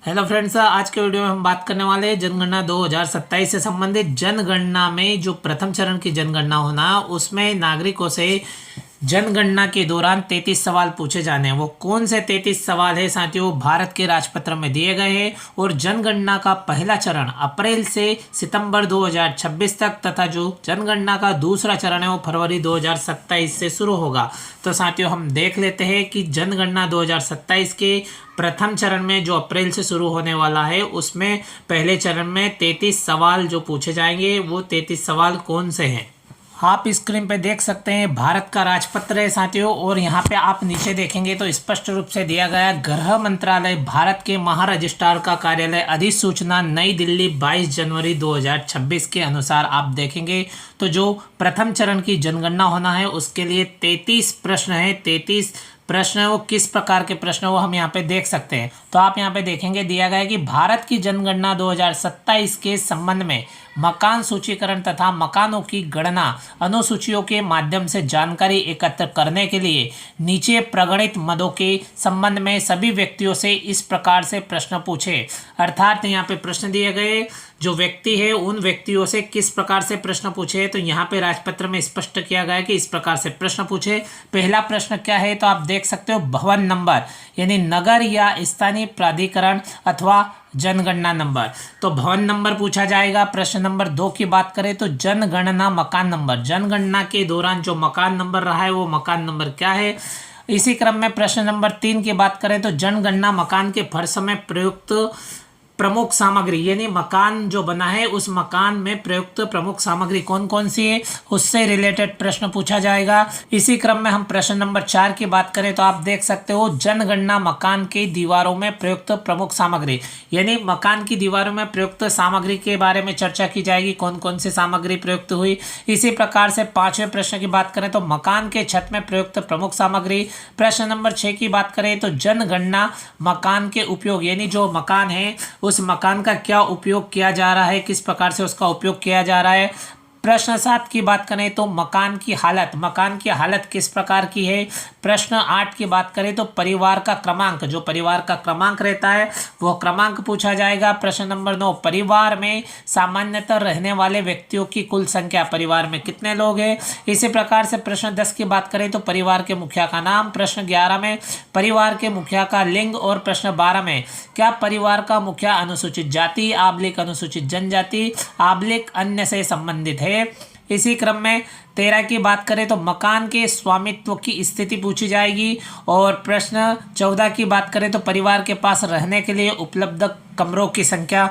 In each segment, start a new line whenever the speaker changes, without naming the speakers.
Hello friends, आज के video में हम बात करने वाले हैं जनगणना 2027 से संबंधित। जनगणना में जो प्रथम चरण की जनगणना होना, उसमें नागरिकों से जनगणना के दौरान 33 सवाल पूछे जाने हैं। वो कौन से 33 सवाल है साथियों, भारत के राजपत्र में दिए गए हैं। और जनगणना का पहला चरण अप्रैल से सितंबर 2026 तक तथा जो जनगणना का दूसरा चरण है वो फरवरी 2027 से शुरू होगा। तो साथियों हम देख लेते हैं कि जनगणना 2027 के प्रथम चरण में जो अप्रैल से शुरू होने वाला है, उसमें पहले चरण में 33 सवाल जो पूछे जाएंगे, वो 33 सवाल कौन से हैं आप स्क्रीन पे देख सकते हैं। भारत का राजपत्र है साथियों, और यहाँ पे आप नीचे देखेंगे तो स्पष्ट रूप से दिया गया गृह मंत्रालय, भारत के महारजिस्ट्रार का कार्यालय, अधिसूचना नई दिल्ली 22 जनवरी 2026 के अनुसार आप देखेंगे तो जो प्रथम चरण की जनगणना होना है उसके लिए 33 प्रश्न है। 33 प्रश्न है, वो किस प्रकार के प्रश्न है वो हम यहाँ पे देख सकते हैं। तो आप यहाँ पे देखेंगे दिया गया है कि भारत की जनगणना 2027 के संबंध में मकान सूचीकरण तथा मकानों की गणना अनुसूचियों के माध्यम से जानकारी एकत्र करने के लिए नीचे प्रगणित मदों के संबंध में सभी व्यक्तियों से इस प्रकार से प्रश्न पूछे। अर्थात यहाँ पे प्रश्न दिए गए, जो व्यक्ति है उन व्यक्तियों से किस प्रकार से प्रश्न पूछे, तो यहाँ पे राजपत्र में स्पष्ट किया गया है कि इस प्रकार से प्रश्न पूछे। पहला प्रश्न क्या है, तो आप देख सकते हो भवन नंबर, यानी नगर या स्थानीय प्राधिकरण अथवा जनगणना नंबर। तो भवन नंबर पूछा जाएगा। प्रश्न नंबर 2 की बात करें तो जनगणना मकान नंबर, जनगणना के दौरान जो मकान नंबर रहा है वो मकान नंबर क्या है। इसी क्रम में प्रश्न नंबर 3 की बात करें तो जनगणना मकान के फर्श में प्रयुक्त प्रमुख सामग्री, यानी मकान जो बना है उस मकान में प्रयुक्त प्रमुख सामग्री कौन कौन सी है, उससे रिलेटेड प्रश्न पूछा जाएगा। इसी क्रम में हम प्रश्न नंबर 4 की बात करें तो आप देख सकते हो जनगणना मकान की दीवारों में प्रयुक्त प्रमुख सामग्री, यानी मकान की दीवारों में प्रयुक्त सामग्री के बारे में चर्चा की जाएगी, कौन कौन सी सामग्री प्रयुक्त हुई। इसी प्रकार से 5वें प्रश्न की बात करें तो मकान के छत में प्रयुक्त प्रमुख सामग्री। प्रश्न नंबर 6 की बात करें तो जनगणना मकान के उपयोग, यानी जो मकान है उस मकान का क्या उपयोग किया जा रहा है, किस प्रकार से उसका उपयोग किया जा रहा है। प्रश्न 7 की बात करें तो मकान की हालत, मकान की हालत किस प्रकार की है। प्रश्न 8 की बात करें तो परिवार का क्रमांक, जो परिवार का क्रमांक रहता है वो क्रमांक पूछा जाएगा। प्रश्न नंबर 9 परिवार में सामान्यतः रहने वाले व्यक्तियों की कुल संख्या, परिवार में कितने लोग हैं। इसी प्रकार से प्रश्न 10 की बात करें तो परिवार के मुखिया का नाम। प्रश्न 11 में परिवार के मुखिया का लिंग। और प्रश्न 12 में क्या परिवार का मुखिया अनुसूचित जाति आबलिक अनुसूचित जनजाति आबलिक अन्य से संबंधित है। इसी क्रम में 13 की बात करें तो मकान के स्वामित्व की स्थिति पूछी जाएगी। और प्रश्न 14 की बात करें तो परिवार के पास रहने के लिए उपलब्ध कमरों की संख्या।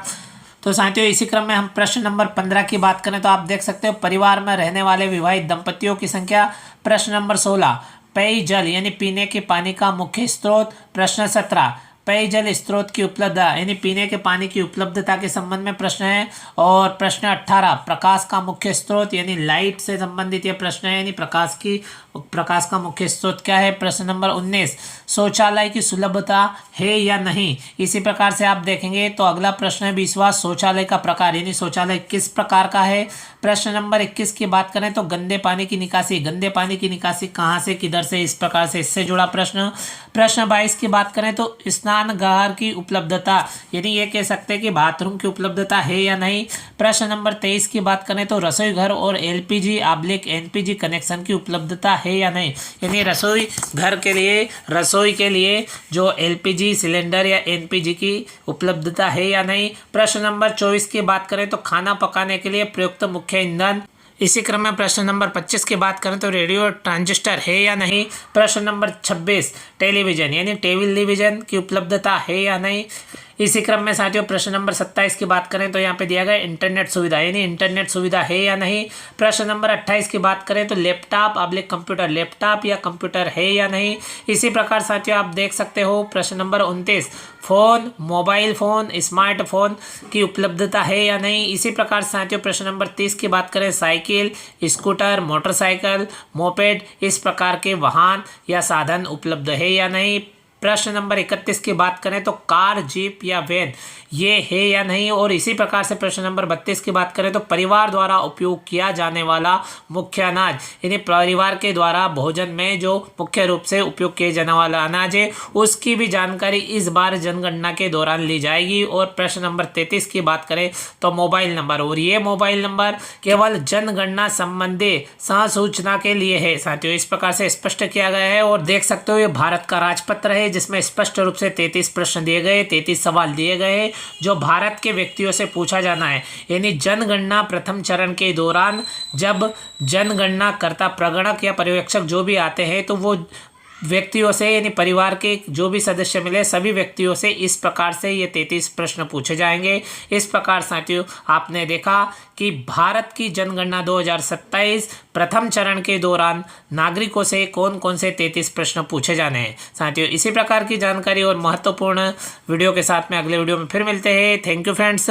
तो साथियों इसी क्रम में हम प्रश्न नंबर 15 की बात करें तो आप देख सकते हो परिवार में रहने वाले विवाहित दंपतियों की संख्या। प्रश्न नंबर 16 पेयजल यानी पीने के पानी का मुख्य स्रोत। प्रश्न 17 पेयजल स्रोत की उपलब्धता, यानी पीने के पानी की उपलब्धता के संबंध में प्रश्न है। और प्रश्न 18 प्रकाश का मुख्य स्रोत, यानी लाइट से संबंधित ये प्रश्न है, यानी प्रकाश का मुख्य स्रोत क्या है। प्रश्न नंबर 19 शौचालय की सुलभता है या नहीं। इसी प्रकार से आप देखेंगे तो अगला प्रश्न है 20वां शौचालय का प्रकार, यानी शौचालय किस प्रकार का है। प्रश्न नंबर 21 की बात करें तो गंदे पानी की निकासी, गंदे पानी की निकासी कहाँ से किधर से, इस प्रकार से इससे जुड़ा प्रश्न। प्रश्न 22 की बात करें तो स्नानघर की उपलब्धता, यानी ये कह सकते हैं कि बाथरूम की उपलब्धता है या नहीं। प्रश्न नंबर 23 की बात करें तो रसोई घर और एलपीजी आबलिक एनपीजी कनेक्शन की उपलब्धता है या नहीं, यानी रसोई घर के लिए, रसोई के लिए जो एलपीजी सिलेंडर या एनपीजी की उपलब्धता है या नहीं। प्रश्न नंबर 24 की बात करें तो खाना पकाने के लिए प्रयुक्त मुख्य ईंधन। इसी क्रम में प्रश्न नंबर 25 की बात करें तो रेडियो ट्रांजिस्टर है या नहीं। प्रश्न नंबर 26 टेलीविजन यानी टेलीविजन की उपलब्धता है या नहीं। इसी क्रम में साथियों प्रश्न नंबर 27 की बात करें तो यहाँ पे दिया गया इंटरनेट सुविधा, यानी इंटरनेट सुविधा है या नहीं। प्रश्न नंबर 28 की बात करें तो लैपटॉप आबलिक कंप्यूटर, लैपटॉप या कंप्यूटर है या नहीं। इसी प्रकार साथियों आप देख सकते हो प्रश्न number 29 phone, mobile phone, smartphone की उपलब्धता है या नहीं। इसी प्रकार साथियों प्रश्न नंबर 30 की बात करें साइकिल, स्कूटर, मोटरसाइकिल, मोपेड, इस प्रकार के वाहन या साधन उपलब्ध है या नहीं। प्रश्न नंबर 31 की बात करें तो कार, जीप या वैन ये है या नहीं। और इसी प्रकार से प्रश्न नंबर 32 की बात करें तो परिवार द्वारा उपयोग किया जाने वाला मुख्य अनाज, यानी परिवार के द्वारा भोजन में जो मुख्य रूप से उपयोग किए जाने वाला अनाज है उसकी भी जानकारी इस बार जनगणना के दौरान ली जाएगी। और प्रश्न नंबर 33 की बात करें तो मोबाइल नंबर, और ये मोबाइल नंबर केवल जनगणना संबंधी सहसूचना के लिए है साथियों। इस प्रकार से स्पष्ट किया गया है और देख सकते हो ये भारत का राजपत्र है जिसमें स्पष्ट रूप से 33 प्रश्न दिए गए, 33 सवाल दिए गए जो भारत के व्यक्तियों से पूछा जाना है। यानी जनगणना प्रथम चरण के दौरान जब जनगणना करता प्रगणक या पर्यवेक्षक जो भी आते हैं तो वो व्यक्तियों से, यानी परिवार के जो भी सदस्य मिले सभी व्यक्तियों से इस प्रकार से ये 33 प्रश्न पूछे जाएंगे। इस प्रकार साथियों आपने देखा कि भारत की जनगणना 2027 प्रथम चरण के दौरान नागरिकों से कौन कौन से 33 प्रश्न पूछे जाने हैं। साथियों इसी प्रकार की जानकारी और महत्वपूर्ण वीडियो के साथ में अगले वीडियो में फिर मिलते हैं। Thank you friends.